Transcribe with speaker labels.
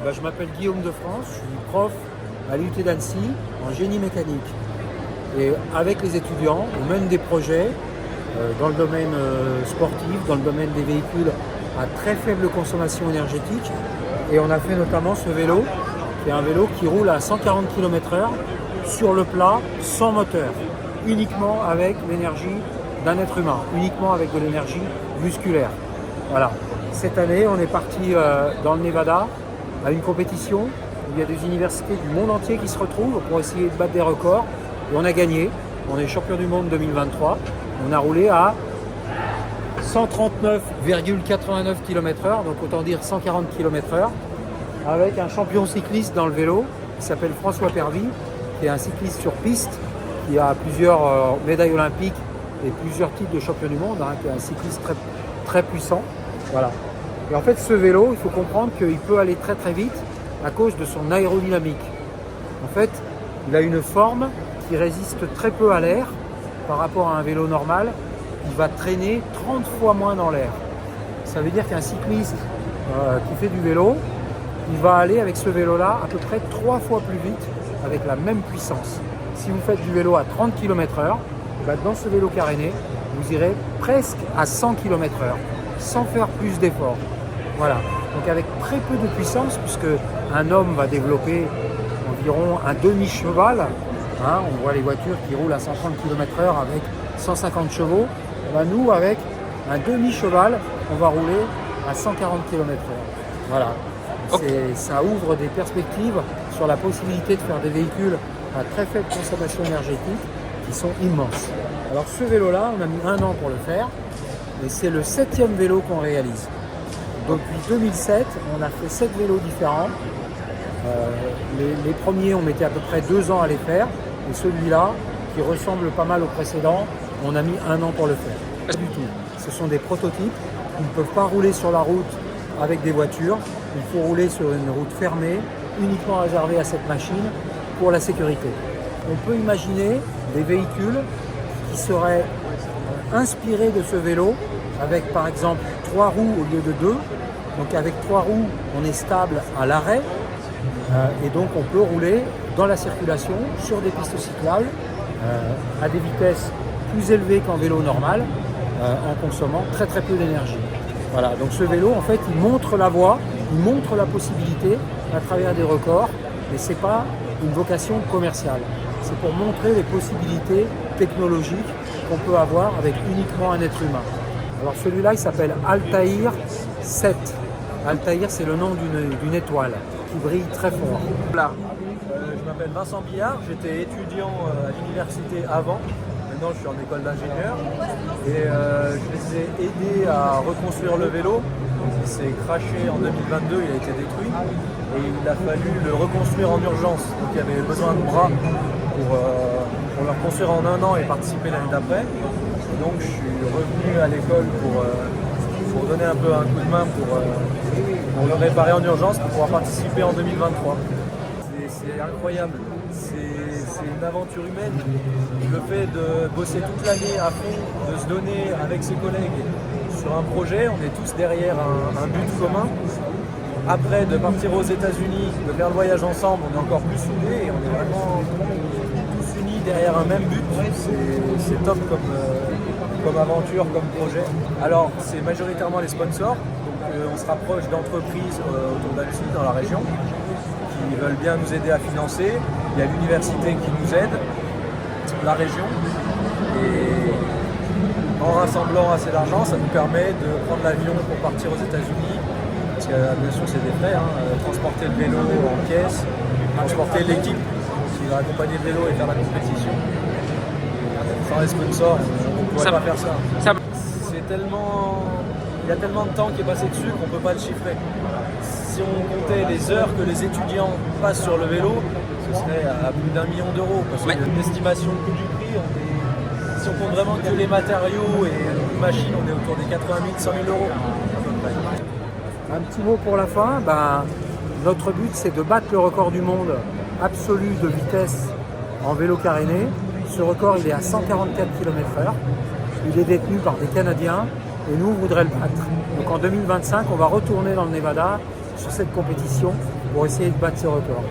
Speaker 1: Je m'appelle Guillaume de France, je suis prof à l'UT d'Annecy en génie mécanique. Et avec les étudiants, on mène des projets dans le domaine sportif, dans le domaine des véhicules à très faible consommation énergétique. Et on a fait notamment ce vélo, qui est un vélo qui roule à 140 km/h sur le plat, sans moteur, uniquement avec l'énergie d'un être humain, uniquement avec de l'énergie musculaire. Voilà. Cette année, on est parti dans le Nevada à une compétition où il y a des universités du monde entier qui se retrouvent pour essayer de battre des records. Et on a gagné. On est champion du monde 2023. On a roulé à 139,89 km/h, donc autant dire 140 km/h, avec un champion cycliste dans le vélo qui s'appelle François Pervy, qui est un cycliste sur piste, qui a plusieurs médailles olympiques et plusieurs titres de champion du monde, qui est un cycliste très, très puissant. Voilà. Et en fait, ce vélo, il faut comprendre qu'il peut aller très très vite à cause de son aérodynamique. En fait, il a une forme qui résiste très peu à l'air par rapport à un vélo normal. Il va traîner 30 fois moins dans l'air. Ça veut dire qu'un cycliste qui fait du vélo, il va aller avec ce vélo-là à peu près 3 fois plus vite avec la même puissance. Si vous faites du vélo à 30 km/h, dans ce vélo caréné, vous irez presque à 100 km/h sans faire plus d'efforts. Voilà. Donc avec très peu de puissance, puisque un homme va développer environ un demi-cheval. On voit les voitures qui roulent à 130 km/h avec 150 chevaux. Nous, avec un demi-cheval, on va rouler à 140 km/h. Voilà. Ça ouvre des perspectives sur la possibilité de faire des véhicules à très faible consommation énergétique qui sont immenses. Alors ce vélo-là, on a mis 1 an pour le faire, et c'est le 7e vélo qu'on réalise. Depuis 2007, on a fait 7 vélos différents. Les premiers, on mettait à peu près 2 ans à les faire, et celui-là, qui ressemble pas mal au précédent, on a mis 1 an pour le faire. Pas du tout. Ce sont des prototypes qui ne peuvent pas rouler sur la route avec des voitures. Il faut rouler sur une route fermée, uniquement réservée à cette machine pour la sécurité. On peut imaginer des véhicules qui seraient inspirés de ce vélo, avec par exemple 3 roues au lieu de 2. Donc avec 3 roues, on est stable à l'arrêt, et donc on peut rouler dans la circulation sur des pistes cyclables à des vitesses plus élevées qu'en vélo normal, en consommant très très peu d'énergie. Voilà, donc ce vélo, en fait, il montre la voie, il montre la possibilité à travers des records, mais ce n'est pas une vocation commerciale. C'est pour montrer les possibilités technologiques qu'on peut avoir avec uniquement un être humain. Alors celui-là, il s'appelle Altair 7. Altair, c'est le nom d'une étoile qui brille très fort.
Speaker 2: Voilà. Je m'appelle Vincent Billard, j'étais étudiant à l'université avant. Maintenant, je suis en école d'ingénieur et je les ai aidés à reconstruire le vélo. Il s'est craché en 2022, il a été détruit et il a fallu le reconstruire en urgence. Donc il y avait besoin de bras pour le reconstruire en 1 an et participer l'année d'après. Donc je suis revenu à l'école pour donner un peu un coup de main pour le réparer en urgence pour pouvoir participer en 2023. C'est incroyable, c'est une aventure humaine. Le fait de bosser toute l'année à fond, de se donner avec ses collègues sur un projet, on est tous derrière un but commun. Après, de partir aux États-Unis, de faire le voyage ensemble, on est encore plus soudés et on est vraiment tous unis derrière un même but. C'est top comme aventure, comme projet. Alors, c'est majoritairement les sponsors. Donc, on se rapproche d'entreprises autour d'Annecy, dans la région, qui veulent bien nous aider à financer. Il y a l'université qui nous aide, la région. Et en rassemblant assez d'argent, ça nous permet de prendre l'avion pour partir aux États-Unis. Parce que bien sûr, c'est des frais. Transporter le vélo en pièces, transporter l'équipe qui va accompagner le vélo et faire la compétition. Sans les sponsors, on ne pourrait pas faire ça. C'est tellement... Il y a tellement de temps qui est passé dessus qu'on ne peut pas le chiffrer. Si on comptait les heures que les étudiants passent sur le vélo, ce serait à plus d'1 million d'euros. Parce que l'estimation du prix, si on compte vraiment que les matériaux et les machines, on est autour des 80 000, 100 000 euros.
Speaker 1: Un petit mot pour la fin. Notre but, c'est de battre le record du monde absolu de vitesse en vélo caréné. Ce record, il est à 144 km/h. Il est détenu par des Canadiens. Et nous, on voudrait le battre. Donc en 2025, on va retourner dans le Nevada sur cette compétition pour essayer de battre ce record.